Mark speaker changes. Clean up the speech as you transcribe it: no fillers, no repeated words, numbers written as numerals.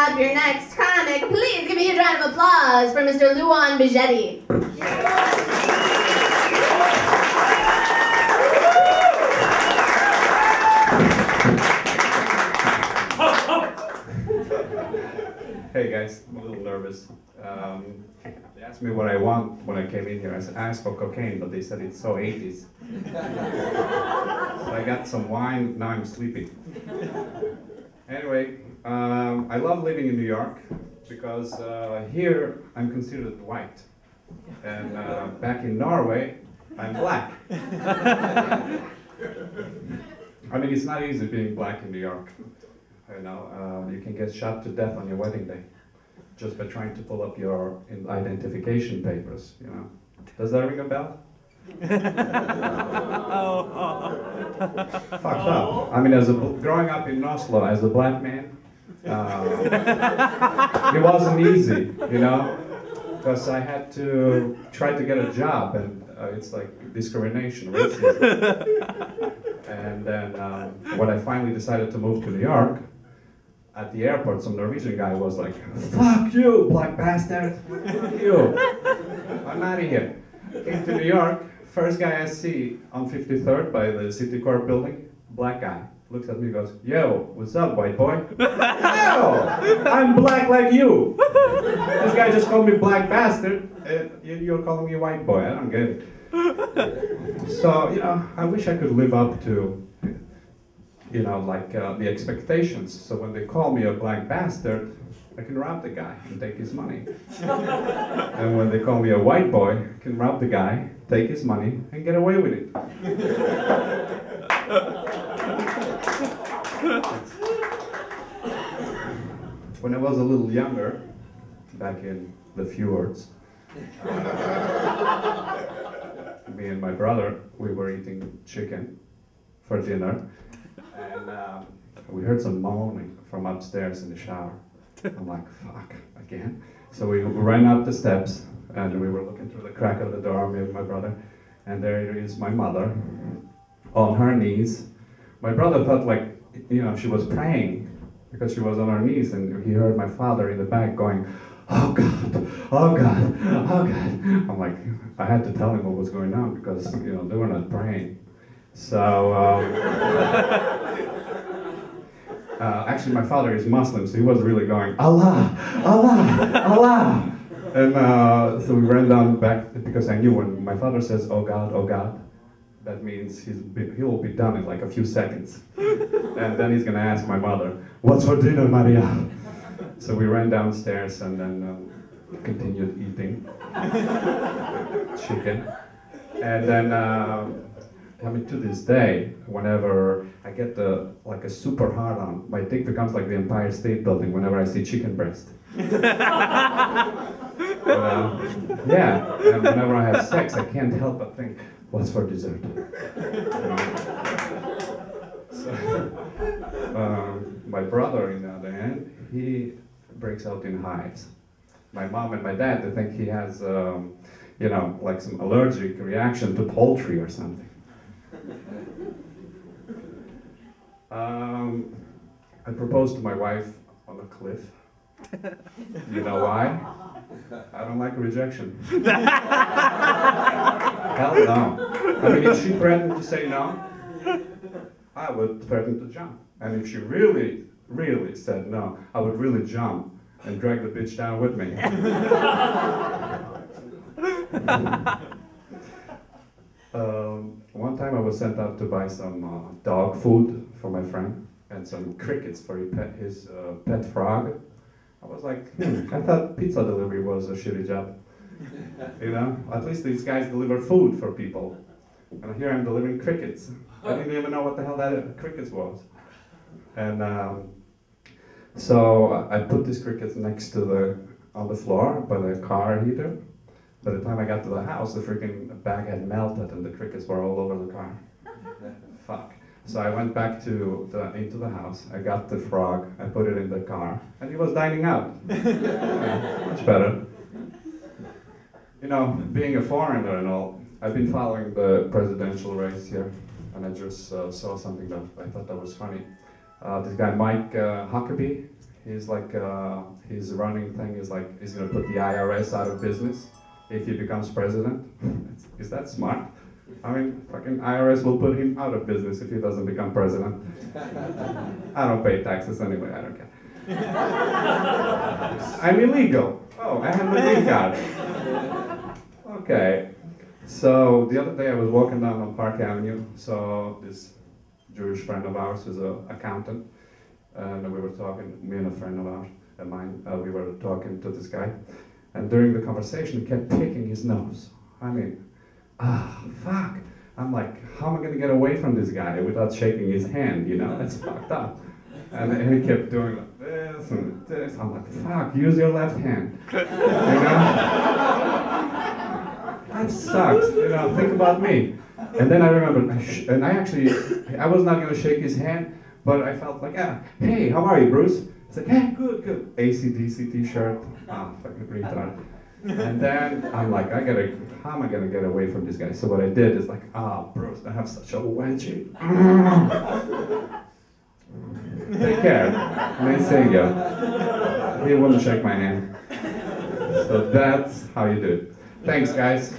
Speaker 1: up your next comic. Please give me a round of applause for Mr. Luan Bexheti.
Speaker 2: Hey guys, I'm a little nervous. They asked me what I want when I came in here. I asked for cocaine, but they said it's so 80s. So I got some wine, now I'm sleepy. Anyway, I love living in New York because here I'm considered white. And back in Norway, I'm black. I mean, it's not easy being black in New York. You know, you can get shot to death on your wedding day just by trying to pull up your identification papers, you know. Does that ring a bell? Fucked up. I mean, growing up in Oslo as a black man, it wasn't easy, you know, because I had to try to get a job, and it's like discrimination, racism. And then when I finally decided to move to New York, at the airport, some Norwegian guy was like, "Fuck you, black bastard! Fuck you! I'm out of here." Came to New York, first guy I see on 53rd by the City Corp building, black guy. Looks at me and goes, "Yo, what's up, white boy?" "Yo, I'm black like you." This guy just called me black bastard, and you're calling me a white boy. I don't get it. So, you know, I wish I could live up to, you know, like the expectations. So when they call me a black bastard, I can rob the guy and take his money. And when they call me a white boy, I can rob the guy, take his money, and get away with it. When I was a little younger, back in the fjords, me and my brother, we were eating chicken for dinner. And we heard some moaning from upstairs in the shower. I'm like, fuck, again? So we ran up the steps, and we were looking through the crack of the door, me and my brother, and there is my mother, on her knees. My brother thought, like, you know, she was praying, because she was on her knees, and he heard my father in the back going, "Oh God, oh God, oh God." I'm like, I had to tell him what was going on, because, you know, they were not praying. So, actually my father is Muslim, so he was really going, "Allah, Allah, Allah." And so we ran down back, because I knew when my father says, "Oh God," that means he will be done in like a few seconds. And then he's gonna ask my mother, "What's for dinner, Maria?" So we ran downstairs and then continued eating chicken. And then, I mean, to this day, whenever I get like a super hard on, my dick becomes like the Empire State Building whenever I see chicken breast. Yeah, and whenever I have sex, I can't help but think, what's for dessert? So, my brother, on the other hand, he breaks out in hives. My mom and my dad, they think he has, you know, like some allergic reaction to poultry or something. I proposed to my wife on a cliff. You know why? I don't like rejection. Hell no. I mean, if she threatened to say no, I would threaten to jump. And if she really, really said no, I would really jump and drag the bitch down with me. One time I was sent out to buy some dog food for my friend and some crickets for his pet frog. I was like, I thought pizza delivery was a shitty job. You know, at least these guys deliver food for people. And here I'm delivering crickets. I didn't even know what the hell that crickets was. And so I put these crickets next to on the floor by the car heater. By the time I got to the house, the freaking bag had melted and the crickets were all over the car. Fuck. So I went back into the house, I got the frog, I put it in the car, and he was dining out. Yeah, much better. You know, being a foreigner and all, I've been following the presidential race here, and I just saw something that I thought that was funny. This guy, Mike Huckabee, He's like, his running thing is like, he's gonna put the IRS out of business if he becomes president. Is that smart? I mean, fucking IRS will put him out of business if he doesn't become president. I don't pay taxes anyway, I don't care. I'm illegal. Oh, I have my green card. Okay. So the other day I was walking down on Park Avenue, saw this Jewish friend of ours who's an accountant, and we were talking, me and a friend of ours, mine, we were talking to this guy, and during the conversation he kept picking his nose. I mean, fuck. I'm like, how am I gonna get away from this guy without shaking his hand, you know? That's fucked up. And he kept doing like this and this. I'm like, fuck, use your left hand. You know? That sucks, you know, think about me. And then I remembered, I was not gonna shake his hand, but I felt like, hey, how are you, Bruce? He's like, hey, good. AC/DC t-shirt, fucking retard. And then I'm like, how am I gonna get away from this guy? So what I did is like, Bruce, I have such a wedgie. Take care. Nice seeing you. He wouldn't shake my hand. So that's how you do it. Thanks, guys.